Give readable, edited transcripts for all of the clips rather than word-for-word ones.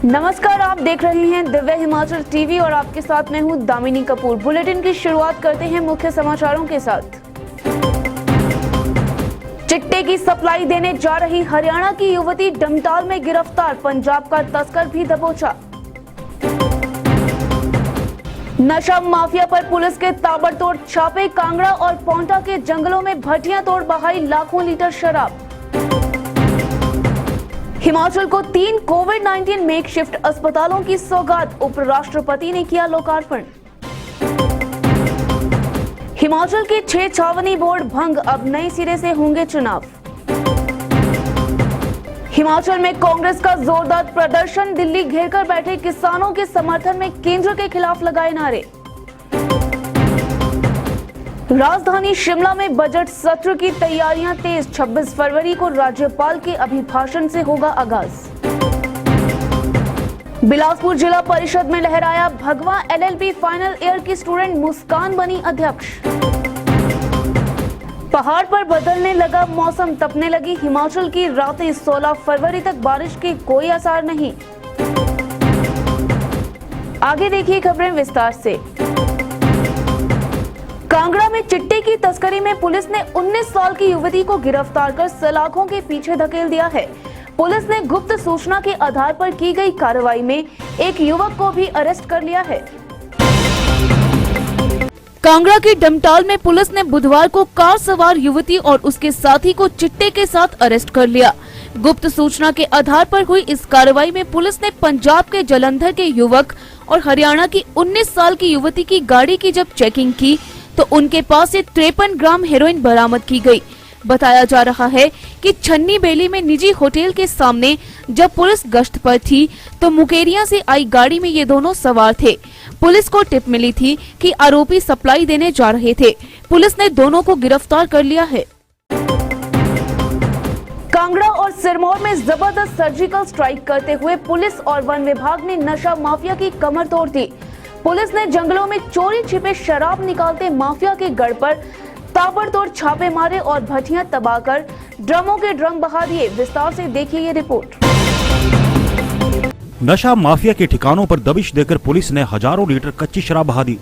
नमस्कार, आप देख रहे हैं दिव्य हिमाचल टीवी और आपके साथ मैं हूं दामिनी कपूर। बुलेटिन की शुरुआत करते हैं मुख्य समाचारों के साथ। चिट्टे की सप्लाई देने जा रही हरियाणा की युवती डमटाल में गिरफ्तार, पंजाब का तस्कर भी दबोचा। नशा माफिया पर पुलिस के ताबड़तोड़ छापे, कांगड़ा और पोंटा के जंगलों में भट्टियां तोड़ बहाई लाखों लीटर शराब। हिमाचल को 3 कोविड-19 मेकशिफ्ट अस्पतालों की सौगात, उपराष्ट्रपति ने किया लोकार्पण। हिमाचल के 6 छावनी बोर्ड भंग, अब नए सिरे से होंगे चुनाव। हिमाचल में कांग्रेस का जोरदार प्रदर्शन, दिल्ली घेरकर बैठे किसानों के समर्थन में केंद्र के खिलाफ लगाए नारे। राजधानी शिमला में बजट सत्र की तैयारियां तेज, 26 फरवरी को राज्यपाल के अभिभाषण से होगा आगाज। बिलासपुर जिला परिषद में लहराया भगवा, LLB फाइनल ईयर की स्टूडेंट मुस्कान बनी अध्यक्ष। पहाड़ पर बदलने लगा मौसम, तपने लगी हिमाचल की रातें, 16 फरवरी तक बारिश के कोई आसार नहीं। आगे देखिए खबरें विस्तार से। कांगड़ा में चिट्टे की तस्करी में पुलिस ने 19 साल की युवती को गिरफ्तार कर सलाखों के पीछे धकेल दिया है। पुलिस ने गुप्त सूचना के आधार पर की गई कार्रवाई में एक युवक को भी अरेस्ट कर लिया है। कांगड़ा के डमटाल में पुलिस ने बुधवार को कार सवार युवती और उसके साथी को चिट्टे के साथ अरेस्ट कर लिया। गुप्त सूचना के आधार पर हुई इस कार्रवाई में पुलिस ने पंजाब के जलंधर के युवक और हरियाणा की 19 साल की युवती की गाड़ी की जब चेकिंग की तो उनके पास से 53 ग्राम हेरोइन बरामद की गई। बताया जा रहा है कि छन्नी बेली में निजी होटल के सामने जब पुलिस गश्त पर थी तो मुकेरिया से आई गाड़ी में ये दोनों सवार थे। पुलिस को टिप मिली थी कि आरोपी सप्लाई देने जा रहे थे। पुलिस ने दोनों को गिरफ्तार कर लिया है। कांगड़ा और सिरमौर में जबरदस्त सर्जिकल स्ट्राइक करते हुए पुलिस और वन विभाग ने नशा माफिया की कमर तोड़ दी। पुलिस ने जंगलों में चोरी छिपे शराब निकालते माफिया के गढ़ पर ताबड़तोड़ छापे मारे और भट्टियां तबाहकर ड्रमों के ड्रम बहा दिए। विस्तार से देखिए ये रिपोर्ट। नशा माफिया के ठिकानों पर दबिश देकर पुलिस ने हजारों लीटर कच्ची शराब बहा दी।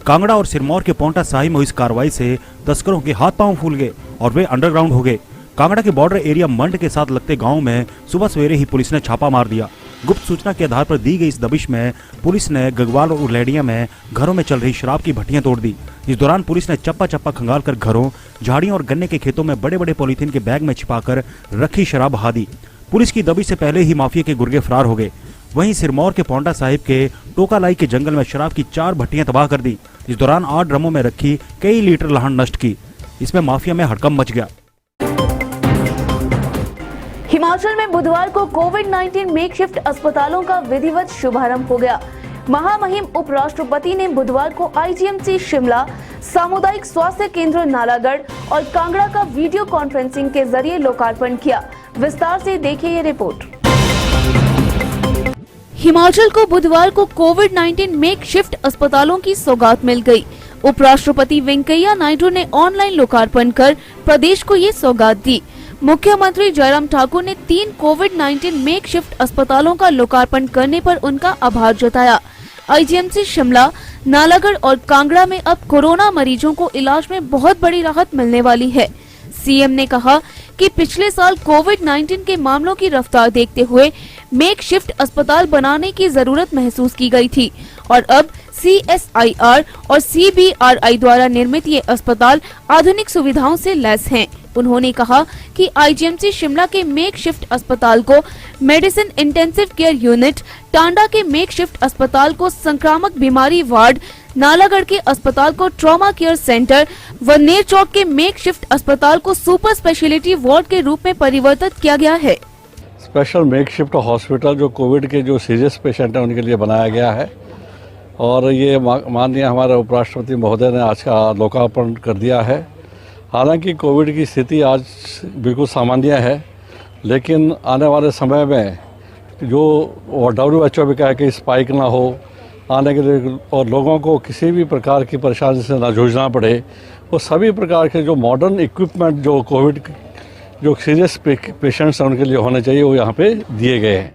कांगड़ा और सिरमौर के पोंटा साहिब में हुई इस कार्रवाई से तस्करों के हाथ पांव फूल गए और वे अंडरग्राउंड हो गए। कांगड़ा के बॉर्डर एरिया मंड के साथ लगते गाँव में सुबह सवेरे ही पुलिस ने छापा मार दिया। गुप्त सूचना के आधार पर दी गई इस दबिश में पुलिस ने गगवाल और उलेडिया में घरों में चल रही शराब की भट्टियां तोड़ दी। इस दौरान पुलिस ने चप्पा चप्पा खंगाल कर घरों, झाड़ियों और गन्ने के खेतों में बड़े बड़े पॉलीथीन के बैग में छिपाकर रखी शराब बहा दी। पुलिस की दबिश से पहले ही माफिया के गुर्गे फरार हो गए। वहीं सिरमौर के पोंटा साहिब के टोकालाई के जंगल में शराब की 4 भट्टियां तबाह कर दी। इस दौरान 8 ड्रमों में रखी कई लीटर लहान नष्ट की। इसमें माफिया में हड़कंप मच गया। हिमाचल में बुधवार को कोविड-19 मेकशिफ्ट अस्पतालों का विधिवत शुभारंभ हो गया। महामहिम उपराष्ट्रपति ने बुधवार को IGMC शिमला, सामुदायिक स्वास्थ्य केंद्र नालागढ़ और कांगड़ा का वीडियो कॉन्फ्रेंसिंग के जरिए लोकार्पण किया। विस्तार से देखिए ये रिपोर्ट। हिमाचल को बुधवार को कोविड-19 मेकशिफ्ट अस्पतालों की सौगात मिल गई। उपराष्ट्रपति वेंकैया नायडू ने ऑनलाइन लोकार्पण कर प्रदेश को ये सौगात दी। मुख्यमंत्री जयराम ठाकुर ने 3 कोविड-19 मेकशिफ्ट अस्पतालों का लोकार्पण करने पर उनका आभार जताया। IGMC शिमला, नालागढ़ और कांगड़ा में अब कोरोना मरीजों को इलाज में बहुत बड़ी राहत मिलने वाली है। CM ने कहा कि पिछले साल कोविड-19 के मामलों की रफ्तार देखते हुए मेकशिफ्ट अस्पताल बनाने की जरूरत महसूस की गई थी और अब CSIR और CBRI द्वारा निर्मित ये अस्पताल आधुनिक सुविधाओं से लैस हैं। उन्होंने कहा कि IGMC शिमला के मेकशिफ्ट अस्पताल को medicine intensive care unit, Tanda के मेकशिफ्ट अस्पताल को संक्रामक बीमारी वार्ड, नालागढ़ के अस्पताल को ट्रॉमा केयर सेंटर व नेरचौक के मेकशिफ्ट अस्पताल को सुपर स्पेशलिटी वार्ड के रूप में परिवर्तित किया गया है। स्पेशल मेकशिफ्ट हॉस्पिटल जो कोविड के जो सीरियस पेशेंट हैं उनके लिए बनाया गया है और ये माननीय हमारे उपराष्ट्रपति महोदय ने आज का लोकार्पण कर दिया है। हालांकि कोविड की स्थिति आज बिल्कुल सामान्य है, लेकिन आने वाले समय में जो WHO भी कहा है कि स्पाइक ना हो आने के लिए और लोगों को किसी भी प्रकार की परेशानी से ना जूझना पड़े, वो सभी प्रकार के जो मॉडर्न इक्विपमेंट जो कोविड जो सीरियस पेशेंट्स हैं उनके लिए होने चाहिए वो यहाँ पे दिए गए हैं।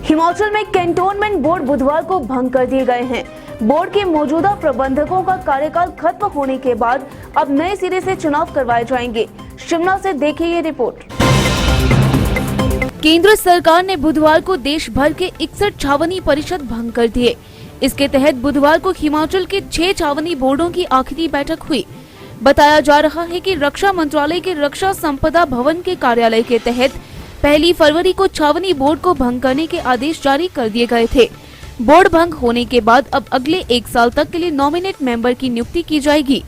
हिमाचल में कैंटोनमेंट बोर्ड बुधवार को भंग कर दिए गए हैं। बोर्ड के मौजूदा प्रबंधकों का कार्यकाल खत्म होने के बाद अब नए सिरे से चुनाव करवाए जाएंगे। शिमला से देखिए ये रिपोर्ट। केंद्र सरकार ने बुधवार को देश भर के 61 छावनी परिषद भंग कर दिए। इसके तहत बुधवार को हिमाचल के 6 छावनी बोर्डों की आखिरी बैठक हुई। बताया जा रहा है कि रक्षा मंत्रालय के रक्षा संपदा भवन के कार्यालय के तहत 1 फरवरी को छावनी बोर्ड को भंग करने के आदेश जारी कर दिए गए थे। बोर्ड भंग होने के बाद अब अगले 1 साल तक के लिए नॉमिनेट मेंबर की नियुक्ति की जाएगी।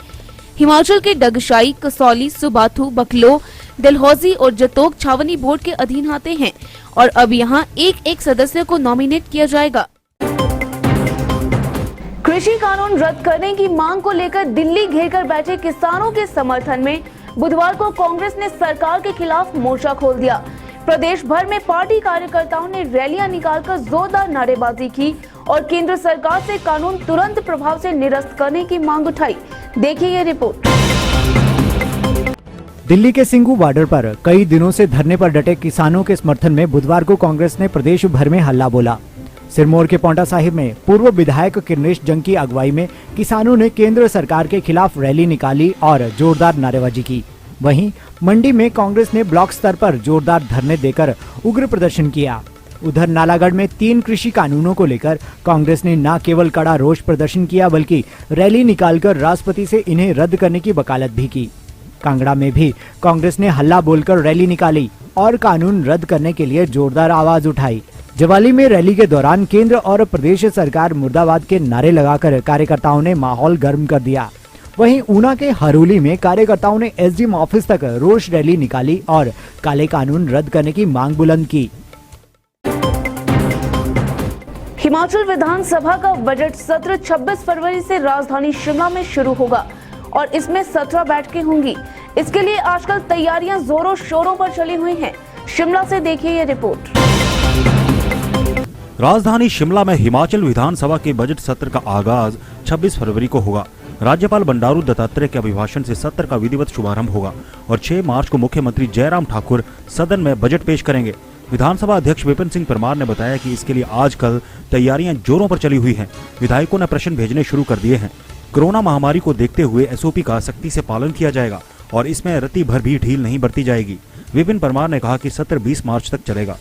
हिमाचल के डगशाई, कसौली, सुबाथू, बकलो, डलहौजी और जतोग छावनी बोर्ड के अधीन आते हैं और अब यहां एक सदस्य को नॉमिनेट किया जाएगा। कृषि कानून रद्द करने की मांग को लेकर दिल्ली घेरकर बैठे किसानों के समर्थन में बुधवार को कांग्रेस ने सरकार के खिलाफ मोर्चा खोल दिया। प्रदेश भर में पार्टी कार्यकर्ताओं ने रैलियां निकालकर जोरदार नारेबाजी की और केंद्र सरकार से कानून तुरंत प्रभाव से निरस्त करने की मांग उठाई। देखिए ये रिपोर्ट। दिल्ली के सिंघू बॉर्डर पर कई दिनों से धरने पर डटे किसानों के समर्थन में बुधवार को कांग्रेस ने प्रदेश भर में हल्ला बोला। सिरमौर के पांवटा साहिब में पूर्व विधायक किरनेश जंग की अगुवाई में किसानों ने केंद्र सरकार के खिलाफ रैली निकाली और जोरदार नारेबाजी की। वहीं मंडी में कांग्रेस ने ब्लॉक स्तर पर जोरदार धरने देकर उग्र प्रदर्शन किया। उधर नालागढ़ में 3 कृषि कानूनों को लेकर कांग्रेस ने न केवल कड़ा रोष प्रदर्शन किया बल्कि रैली निकालकर राष्ट्रपति से इन्हें रद्द करने की वकालत भी की। कांगड़ा में भी कांग्रेस ने हल्ला बोलकर रैली निकाली और कानून रद्द करने के लिए जोरदार आवाज उठाई। जवाली में रैली के दौरान केंद्र और प्रदेश सरकार मुर्दाबाद के नारे लगाकर कार्यकर्ताओं ने माहौल गर्म कर दिया। वहीं ऊना के हरोली में कार्यकर्ताओं ने एसडीएम ऑफिस तक रोष रैली निकाली और काले कानून रद्द करने की मांग बुलंद की। हिमाचल विधानसभा का बजट सत्र 26 फरवरी से राजधानी शिमला में शुरू होगा और इसमें 17 बैठकें होंगी। इसके लिए आजकल तैयारियां जोरों शोरों पर चली हुई हैं। शिमला से देखिए ये रिपोर्ट। राजधानी शिमला में हिमाचल विधानसभा के बजट सत्र का आगाज 26 फरवरी को होगा। राज्यपाल बंडारू दत्तात्रेय के अभिभाषण से सत्र का विधिवत शुभारंभ होगा और 6 मार्च को मुख्यमंत्री जयराम ठाकुर सदन में बजट पेश करेंगे। विधानसभा अध्यक्ष विपिन सिंह परमार ने बताया कि इसके लिए आजकल तैयारियां जोरों पर चली हुई हैं। विधायकों ने प्रश्न भेजने शुरू कर दिए हैं। कोरोना महामारी को देखते हुए एसओपी का सख्ती से पालन किया जाएगा और इसमें रत्ती भर भी ढील नहीं बरती जाएगी। विपिन परमार ने कहा कि सत्र 20 मार्च तक चलेगा।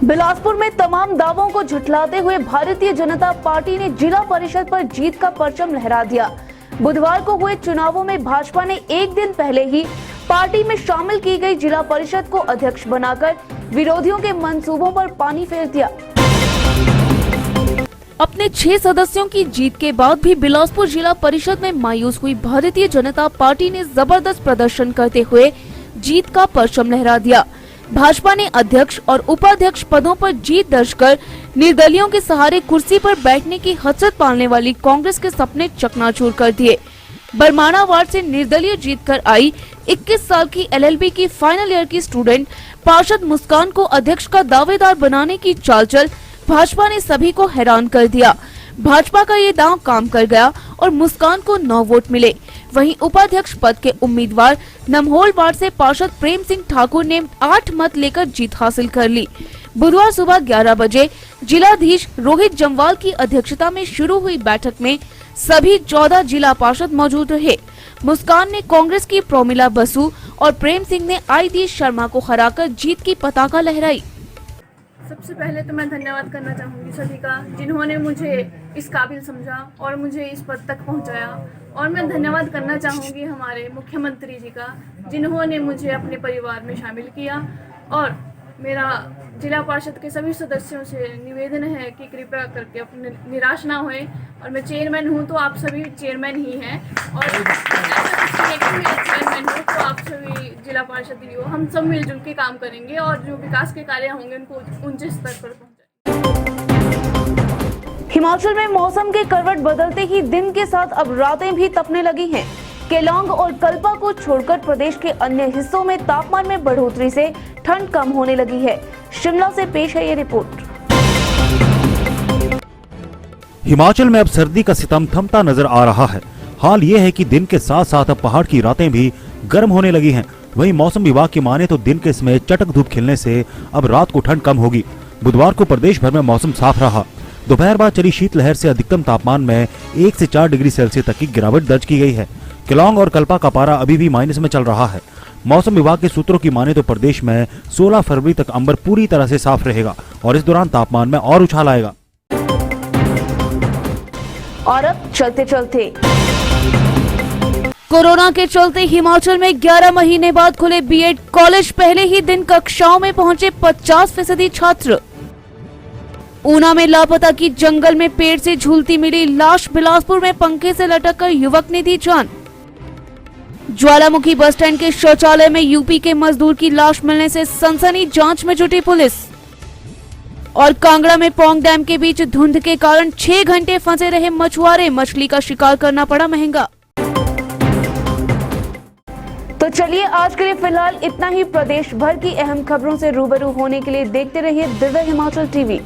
बिलासपुर में तमाम दावों को झुठलाते हुए भारतीय जनता पार्टी ने जिला परिषद पर जीत का परचम लहरा दिया। बुधवार को हुए चुनावों में भाजपा ने एक दिन पहले ही पार्टी में शामिल की गई जिला परिषद को अध्यक्ष बनाकर विरोधियों के मंसूबों पर पानी फेर दिया। अपने 6 सदस्यों की जीत के बाद भी बिलासपुर जिला परिषद में मायूस हुई भारतीय जनता पार्टी ने जबरदस्त प्रदर्शन करते हुए जीत का परचम लहरा दिया। भाजपा ने अध्यक्ष और उपाध्यक्ष पदों पर जीत दर्ज कर निर्दलियों के सहारे कुर्सी पर बैठने की हसरत पालने वाली कांग्रेस के सपने चकनाचूर कर दिए। बरमाणा वार्ड से निर्दलीय जीत कर आई 21 साल की एलएलबी की फाइनल ईयर की स्टूडेंट पार्षद मुस्कान को अध्यक्ष का दावेदार बनाने की चाल चल भाजपा ने सभी को हैरान कर दिया। भाजपा का ये दांव काम कर गया और मुस्कान को 9 वोट मिले। वहीं उपाध्यक्ष पद के उम्मीदवार नमहोल वार्ड से पार्षद प्रेम सिंह ठाकुर ने 8 मत लेकर जीत हासिल कर ली। बुधवार सुबह 11 बजे जिलाधीश रोहित जम्वाल की अध्यक्षता में शुरू हुई बैठक में सभी 14 जिला पार्षद मौजूद रहे। मुस्कान ने कांग्रेस की प्रोमिला बसु और प्रेम सिंह ने आई शर्मा को हराकर जीत की पताका लहराई। सबसे पहले तो मैं धन्यवाद करना चाहूँगी सभी का जिन्होंने मुझे इस काबिल समझा और मुझे इस पद तक पहुँचाया। और मैं धन्यवाद करना चाहूँगी हमारे मुख्यमंत्री जी का जिन्होंने मुझे अपने परिवार में शामिल किया। और मेरा जिला पार्षद के सभी सदस्यों से निवेदन है कि कृपया करके अपने निराश ना होए। और मैं चेयरमैन हूँ तो आप सभी चेयरमैन ही हैं और चेयरमैन हूँ तो आप सभी जिला पार्षद ही हो। हम सब मिलजुल के काम करेंगे और जो विकास के कार्य होंगे उनको ऊंचे स्तर पर पहुँचाएंगे। हिमाचल में मौसम के करवट बदलते ही दिन के साथ अब रातें भी तपने लगी हैं। केलांग और कल्पा को छोड़कर प्रदेश के अन्य हिस्सों में तापमान में बढ़ोतरी से ठंड कम होने लगी है। शिमला से पेश है ये रिपोर्ट। हिमाचल में अब सर्दी का सितम थमता नजर आ रहा है। हाल ये है कि दिन के साथ साथ अब पहाड़ की रातें भी गर्म होने लगी हैं। वहीं मौसम विभाग की माने तो दिन के समय चटक धूप खिलने से अब रात को ठंड कम होगी। बुधवार को प्रदेश भर में मौसम साफ रहा। दोपहर बाद चली शीतलहर से अधिकतम तापमान में 1 से 4 डिग्री सेल्सियस तक की गिरावट दर्ज की गई है। केलांग और कल्पा का पारा अभी भी माइनस में चल रहा है। मौसम विभाग के सूत्रों की माने तो प्रदेश में 16 फरवरी तक अंबर पूरी तरह से साफ रहेगा और इस दौरान तापमान में और उछाल आएगा। और अब चलते चलते कोरोना के चलते हिमाचल में 11 महीने बाद खुले बीएड कॉलेज। पहले ही दिन कक्षाओं में पहुंचे 50% छात्र। ऊना में लापता की जंगल में पेड़ से झूलती मिली लाश। बिलासपुर में पंखे से लटककर युवक ने दी जान। ज्वालामुखी बस स्टैंड के शौचालय में यूपी के मजदूर की लाश मिलने से सनसनी, जांच में जुटी पुलिस। और कांगड़ा में पौंग डैम के बीच धुंध के कारण 6 घंटे फंसे रहे मछुआरे। मछली का शिकार करना पड़ा महंगा। तो चलिए आज के लिए फिलहाल इतना ही। प्रदेश भर की अहम खबरों से रूबरू होने के लिए देखते रहिए दिव्य हिमाचल टीवी।